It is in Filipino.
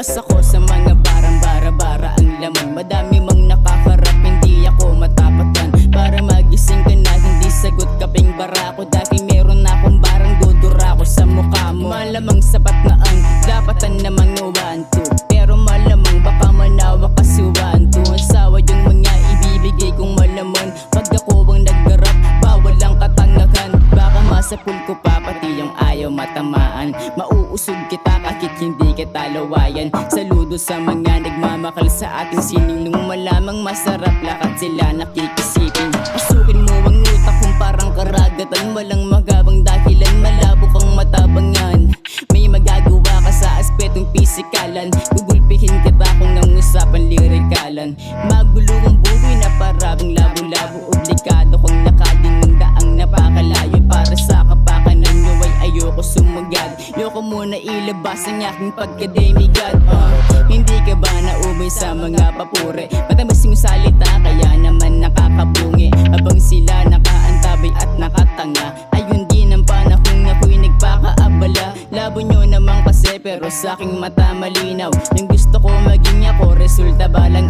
Lampas ako sa mga barang bara-bara ang laman. Madami mang nakaharap, hindi ako matapatan. Para magising ka na, hindi sagot kaping bara ko. Dahil meron akong barang dudura ko sa mukha mo. Malamang sapat na ang dapatan namang nuwanto, pero malamang baka manawa ka suwanto. Ang sawa yung mga ibibigay kong malaman. Pag ako ang naggarap, bawal ang katangahan. Baka masapul ko pa pati yung ayaw matamaan. Mauusog kita kahit hindi kita lawayan. Saludo sa mga nagmamakal sa ating sining. Nung malamang masarap lakad sila nakikisipin. Pasukin mo ang utak kung parang karagatan. Walang magabang dahilan, malabo kang matabangan. May magagawa ka sa aspetong pisikalan. Gugulpihin kita kung ang usapan lirikalan. Magulo ang buhay na parabang labo-labo. Obligado kong nakading daang napakalayo. Para sa kapakanan nyo ay ayoko sumagad. Yoko muna ilabas ang aking pagkademigod. Hindi ka ba naubay sa mga papuri? Matamis yung salita kaya naman nakakabungi. Habang sila nakaantabay at nakatanga, ayun din ang panahon ako'y nagpakaabala. Labo nyo naman kasi pero sa aking mata malinaw. Yung gusto ko maging ako, resulta balang